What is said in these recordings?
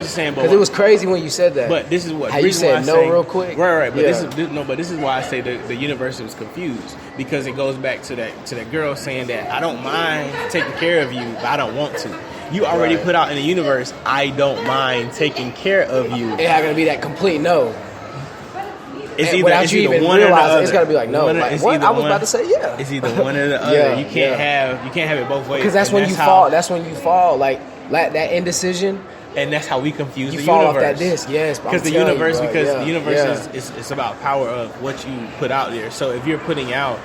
Just saying, because it was crazy when you said that. But this is what how you said no real quick. Right. But this is why I say the universe was confused, because it goes back to that girl saying that I don't mind taking care of you, but I don't want to. You already put out in the universe, I don't mind taking care of you. It's not gonna be that complete no. It's either one or the other. It's gotta be like no. Like, what? I was about to say yeah. It's either one or the other. You can't have it both ways. Because that's when you fall. That's when you fall. Like that indecision. And that's how we confuse the universe. You fall off that disc, yes. Because the universe is about power of what you put out there. So if you're putting out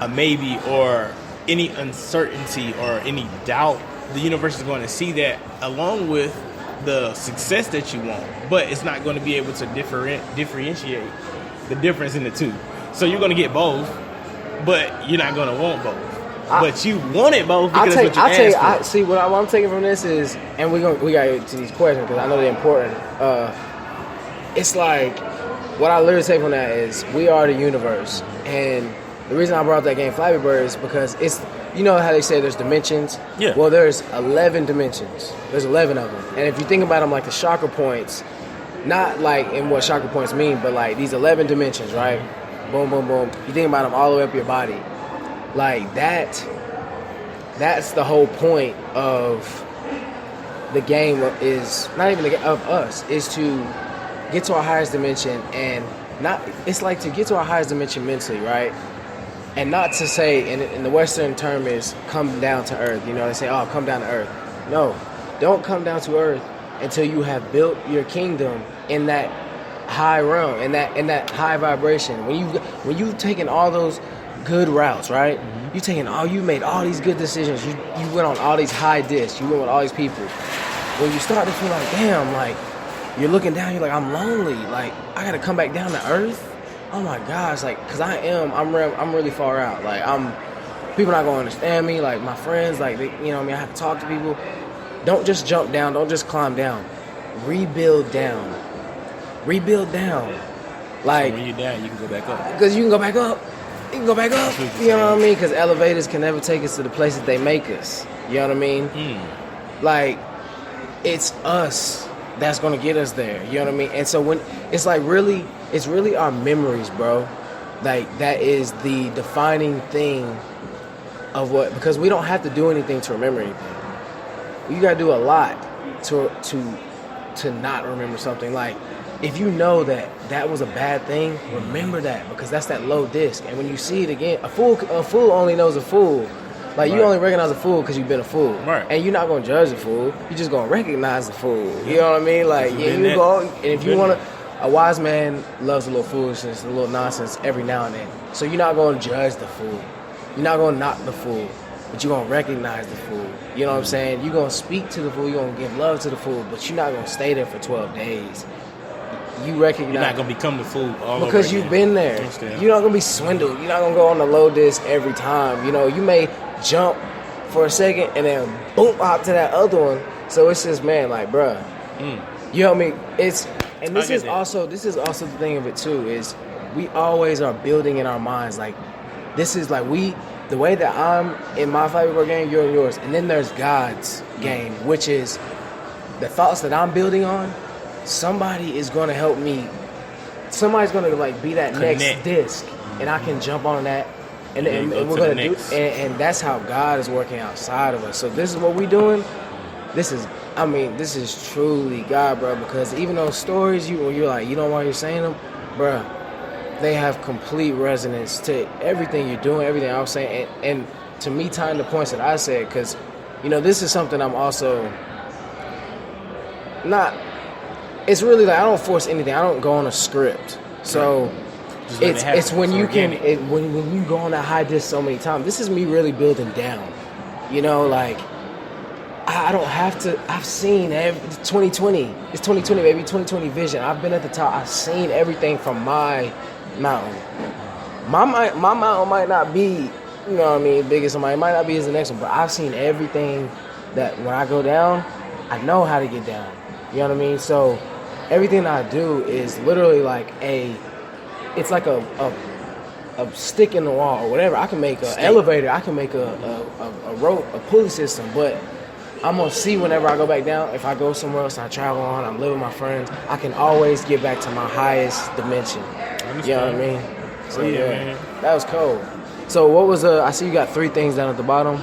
a maybe or any uncertainty or any doubt, the universe is going to see that along with the success that you want, but it's not going to be able to differentiate the difference in the two. So you're going to get both, but you're not going to want both. But you want it both because that's what you asked for. See, what I'm taking from this is, and we got to get to these questions because I know they're important. It's like, what I literally take from that is, we are the universe. And the reason I brought up that game Flappy Bird is because it's, you know how they say there's dimensions? Yeah. Well, there's 11 dimensions. There's 11 of them. And if you think about them like the chakra points, not like in what chakra points mean, but like these 11 dimensions, right? Boom, boom, boom. You think about them all the way up your body. Like that's the whole point of the game, is not even of us, is to get to our highest dimension, and not, it's like to get to our highest dimension mentally, right? And not to say, in the Western term is come down to earth. You know, they say, oh, come down to earth. No, don't come down to earth until you have built your kingdom in that high realm, in that high vibration. When you've taken all those good routes, right? Mm-hmm. You made all these good decisions. You went on all these high discs. You went with all these people. When you start to feel like, damn, like you're looking down, you're like, I'm lonely. Like I gotta come back down to earth. Oh my gosh, like, cause I'm really far out. Like people not gonna understand me. Like my friends, like you know what I mean. I have to talk to people. Don't just jump down. Don't just climb down. Rebuild down. Like so when you're down, you can go back up. Because you can go back up. You can go back up. You know what I mean? Because elevators can never take us to the places they make us. You know what I mean? Like, it's us that's going to get us there. You know what I mean? And so when it's like it's really our memories, bro. Like, that is the defining thing of what, because we don't have to do anything to remember anything. You got to do a lot to not remember something. Like, if you know that was a bad thing, remember that, because that's that low disc. And when you see it again, a fool only knows a fool. Like, you only recognize a fool because you've been a fool. Right. And you're not going to judge the fool. You're just going to recognize the fool. You know what I mean? Like, you go, and if you want to, a wise man loves a little foolishness, a little nonsense every now and then. So you're not going to judge the fool. You're not going to knock the fool. But you're going to recognize the fool. You know what I'm saying? You're going to speak to the fool. You're going to give love to the fool. But you're not going to stay there for 12 days. You recognize, you're not gonna become the fool all because over you've been there. You're not gonna be swindled. You're not gonna go on the low disc every time. You know, you may jump for a second and then boom, hop to that other one. So it's just, man, like, bruh, you know what I mean? This is also the thing of it too, is we always are building in our minds. Like, this is like the way that I'm in my Flappy Bird game, you're in yours, and then there's God's game, which is the thoughts that I'm building on. Somebody is going to help me. Somebody's going to like be that next disc, and I can jump on that, and we're going to do. And that's how God is working outside of us. So this is what we're doing. This is truly God, bro. Because even those stories, you're like, you know why you're saying them, bro. They have complete resonance to everything you're doing, everything I was saying, and to me, tying the points that I said, because you know this is something I'm also not. It's really like I don't force anything. I don't go on a script. So it's when you can when you go on that high disc so many times. This is me really building down. You know, like I don't have to. I've seen 2020. It's 2020, baby. 2020 vision. I've been at the top. I've seen everything from my mountain. My mountain might not be, you know what I mean, biggest. Somebody might not be as the next one, but I've seen everything that when I go down, I know how to get down. You know what I mean? So everything I do is literally like it's like a stick in the wall or whatever. I can make an elevator. I can make a rope, a pulley system. But I'm gonna see whenever I go back down. If I go somewhere else, I travel on, I'm living with my friends, I can always get back to my highest dimension. You know what I mean? So man. That was cool. So what was I see you got 3 things down at the bottom.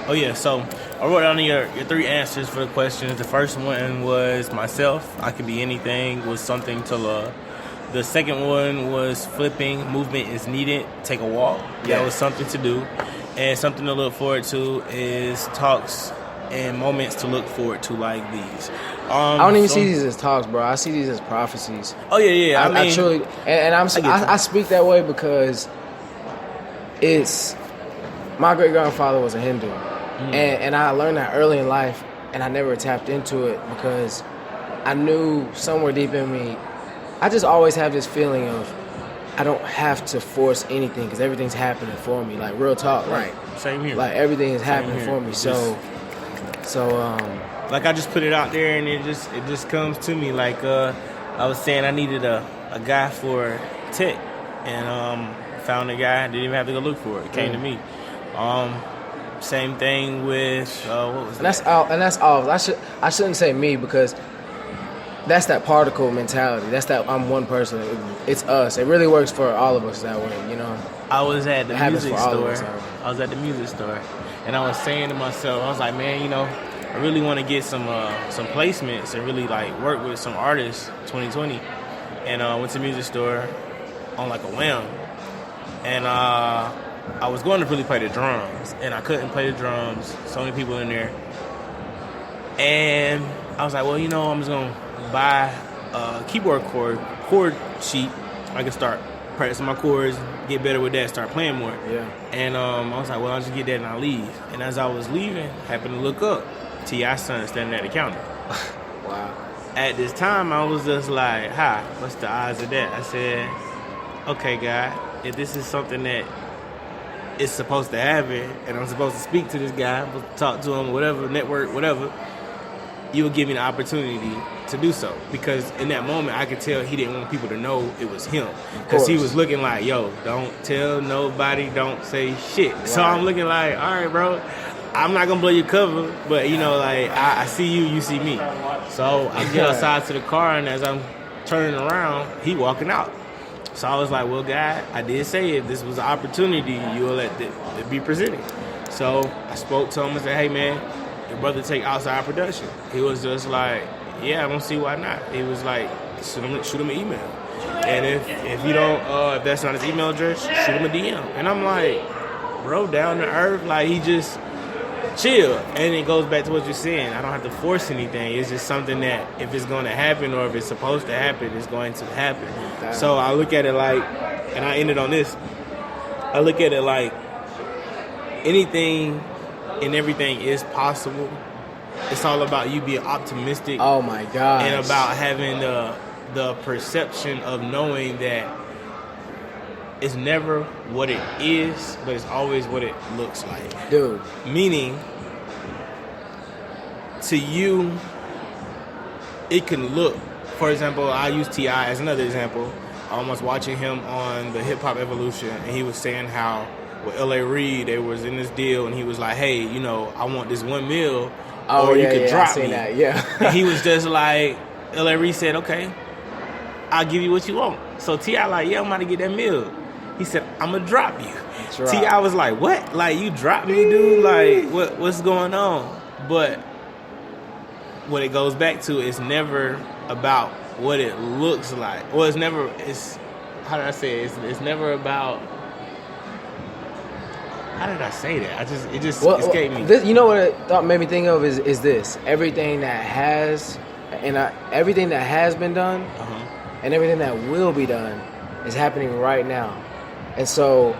Oh yeah, so I wrote down your 3 answers for the questions. The first one was myself. I could be anything, was something to love. The second one was flipping. Movement is needed. Take a walk. Yeah. That was something to do. And something to look forward to is talks and moments to look forward to like these. I don't even see these as talks, bro. I see these as prophecies. Oh yeah. I truly, and I speak that way because it's my great grandfather was a Hindu, and I learned that early in life, and I never tapped into it because I knew somewhere deep in me, I just always have this feeling of I don't have to force anything because everything's happening for me. Like real talk, right? Same here. Like everything is happening for me. So, like I just put it out there and it just comes to me. Like I was saying, I needed a guy for tech, and found a guy. Didn't even have to go look for it. It came to me. Same thing with what was that? And that's all. I shouldn't say me because that's that particle mentality. That's that I'm one person. It's us. It really works for all of us that way, you know. I was at the music store. I was at the music store, and I was saying to myself, I was like, man, you know, I really want to get some placements and really like work with some artists 2020. And went to the music store on like a whim, and I was going to really play the drums, and I couldn't play the drums. So many people in there, and I was like, well, you know, I'm just gonna buy a keyboard chord sheet. I can start practicing my chords, get better with that, start playing more. Yeah. And I was like, well, I'll just get that and I'll leave. And as I was leaving, happened to look up, T.I.'s son standing at the counter. Wow. At this time, I was just like, hi, what's the odds of that? I said, okay, God, if this is something that is supposed to happen, and I'm supposed to speak to this guy, I'm supposed to talk to him, whatever, network, whatever, you would give me the opportunity to do so. Because in that moment, I could tell he didn't want people to know it was him. Because he was looking like, yo, don't tell nobody, don't say shit. Right. So I'm looking like, all right, bro, I'm not going to blow your cover, but, you know, like, I see you, you see me. So I get outside to the car, and as I'm turning around, he walking out. So I was like, well, God, I did say if this was an opportunity, you will let it be presented. So I spoke to him and said, hey, man, your brother take outside production. He was just like, yeah, I don't see why not. He was like, shoot him an email. And if you don't, if that's not his email address, shoot him a DM. And I'm like, bro, down to earth, like he just chill. And it goes back to what you're saying. I don't have to force anything. It's just something that if it's going to happen or if it's supposed to happen, it's going to happen. So I look at it like, and I ended on this, I look at it like anything and everything is possible. It's all about you being optimistic. Oh my God! And about having the perception of knowing that it's never what it is, but it's always what it looks like. Dude. Meaning, to you, it can look. For example, I use T.I. as another example. I was watching him on the Hip Hop Evolution, and he was saying how with L.A. Reid, they was in this deal, and he was like, hey, you know, I want this $1 million, or you could drop me. That. Yeah. And he was just like, L.A. Reid said, okay, I'll give you what you want. So T.I. like, yeah, I'm about to get that $1 million. He said, I'm going to drop you. T.I. was like, what? Like, you dropped me, dude? Like, what's going on? But what it goes back to is never about what it looks like. Well, how did I say it? It's never about... How did I say that? It just escaped me. You know what it thought made me think of is this: everything that has been done, and everything that will be done is happening right now. And so,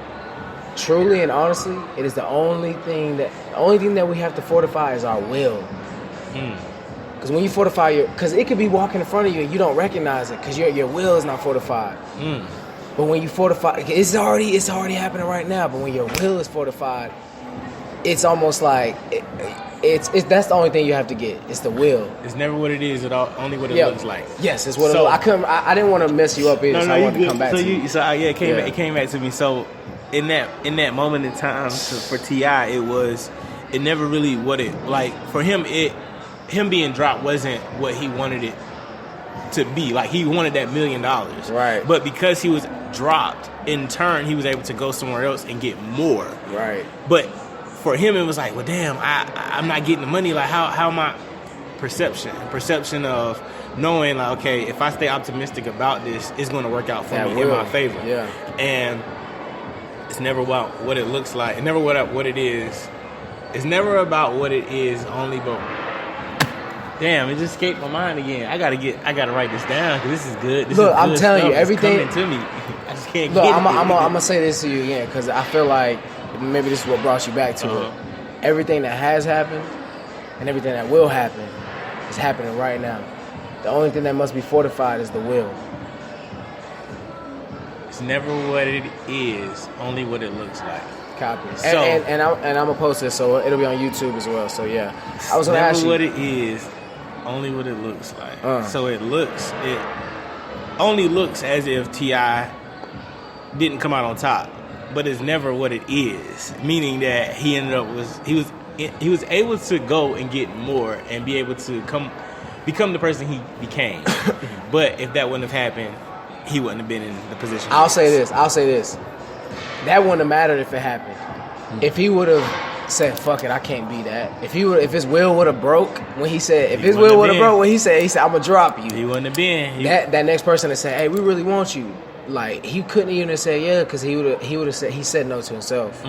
truly and honestly, it is the only thing that we have to fortify is our will. Because when you fortify because it could be walking in front of you and you don't recognize it because your will is not fortified. But when you fortify, it's already happening right now. But when your will is fortified, it's almost like it's that's the only thing you have to get. It's the will. It's never what it is. Only what it looks like. Yes, it's what it looks like. I didn't want to mess you up either, so I wanted to come back to you. It came back to me. So in that moment in time for T.I., it was it never really for him him being dropped wasn't what he wanted it to be. Like, he wanted that $1 million. Right. But because he was dropped, in turn, he was able to go somewhere else and get more. Right. But for him, it was like, well, damn, I'm not getting the money. Like, how am I? Perception of knowing, like, okay, if I stay optimistic about this, it's going to work out for me in my favor. Yeah. And it's never about what it looks like. It's never about what it is. It's never about what it is, only but... Damn, it just escaped my mind again. I gotta write this down because this is good. Look, I'm telling you, everything coming to me. I just can't look, get I'm it. gonna say this to you again because I feel like maybe this is what brought you back to it. Everything that has happened and everything that will happen is happening right now. The only thing that must be fortified is the will. It's never what it is, only what it looks like. Copy. So, and I'm gonna post this, so it'll be on YouTube as well. So yeah, I was gonna ask you. Never what it is, only what it looks like. So it only looks as if T.I. didn't come out on top, but it's never what it is. Meaning that he ended up he was able to go and get more and be able to become the person he became. But if that wouldn't have happened, he wouldn't have been in the position. I'll say this. That wouldn't have mattered if it happened. If he would have said, "Fuck it, I can't be that." If his will would have broke when he said, "If his will would have broke when he said, "I'm gonna drop you," he wouldn't have been. That next person that said, "Hey, we really want you," like he couldn't even have said yeah because he would have said he said no to himself.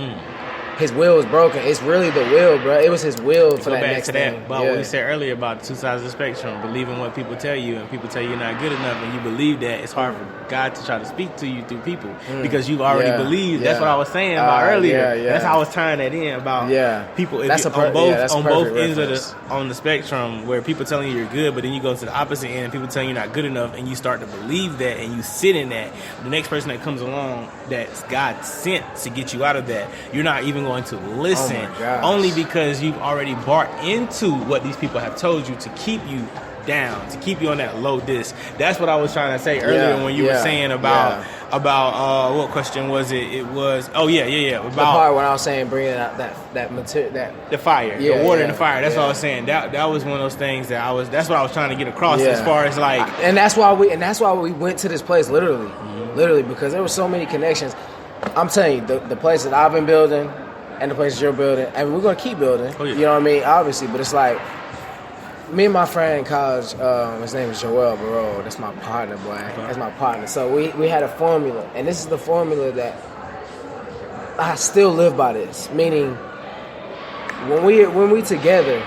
His will was broken. It's really the will, bro. It was his will for that next thing. About what we said earlier about the two sides of the spectrum, believing what people tell you, and people tell you you're not good enough, and you believe that. It's hard for God to try to speak to you through people because you've already believed. That's what I was saying about earlier. That's how I was tying that in about people. On both ends on the spectrum, where people telling you you're good, but then you go to the opposite end, and people telling you you're not good enough, and you start to believe that, and you sit in that. The next person that comes along that's God sent to get you out of that, you're not even going to listen, only because you've already bought into what these people have told you to keep you down, to keep you on that low disc. That's what I was trying to say earlier when you were saying about what question was it? It was about the part when I was saying bringing out that material, the fire, the water and the fire. That's what I was saying. That was one of those things that's what I was trying to get across as far as like, and that's why we went to this place literally because there were so many connections. I'm telling you, the place that I've been building and the places you're building, and we're gonna keep building. You know what I mean? Obviously, but it's like me and my friend in college. His name is Joel Barreau. That's my partner, boy. That's my partner. So we had a formula, and this is the formula that I still live by. This meaning when we together,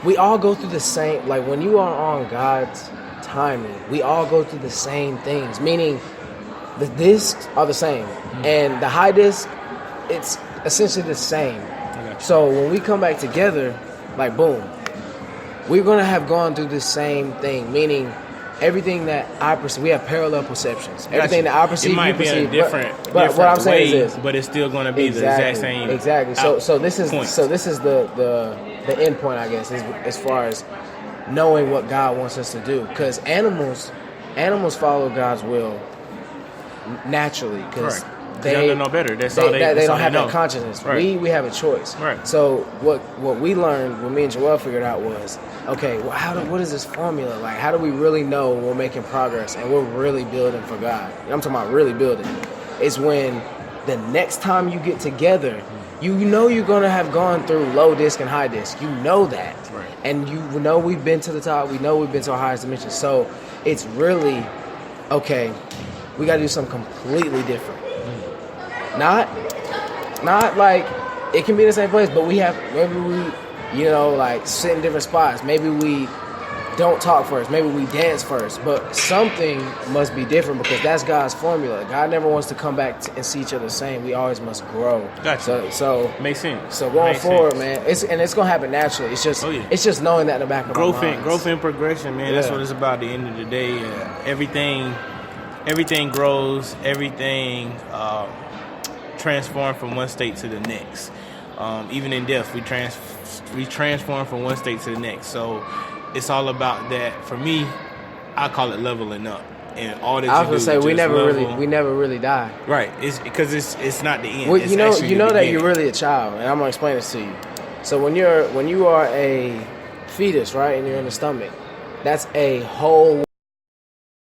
we all go through the same. Like when you are on God's timing, we all go through the same things. Meaning the discs are the same, and the high disc, it's essentially the same. So when we come back together, like boom, we're gonna have gone through the same thing. Meaning, everything that I perceive, we have parallel perceptions. Everything that I perceive, it might you perceive. Be a different what I'm saying is this, but it's still gonna be the exact same. Exactly. So this is the end point, I guess, is as far as knowing what God wants us to do. Because animals follow God's will naturally. Because they don't know better. That's all they don't have that consciousness. Right. We have a choice. Right. So what we learned, what me and Joel figured out was, okay, well, what is this formula? Like, how do we really know when we're making progress and we're really building for God? I'm talking about really building. It's when the next time you get together, you know you're going to have gone through low disc and high disc. You know that. Right. And you know we've been to the top. We know we've been to our highest dimension. So it's really, okay, we got to do something completely different. Not like it can be in the same place, but maybe we like sit in different spots. Maybe we don't talk first. Maybe we dance first. But something must be different because that's God's formula. God never wants to come back and see each other the same. We always must grow. Gotcha. So makes sense. So going forward, man, it's gonna happen naturally. It's just it's just knowing that in the back of our minds. Growth and progression, man. Yeah. That's what it's about. At the end of the day, everything grows. Everything. Transform from one state to the next. Even in death, we transform from one state to the next. So it's all about that. For me, I call it leveling up. And all that I was gonna say we never really die. Right. It's because it's not the end. Well, you know that you're really a child, and I'm gonna explain this to you. So when you are a fetus, right, and you're in the stomach, that's a whole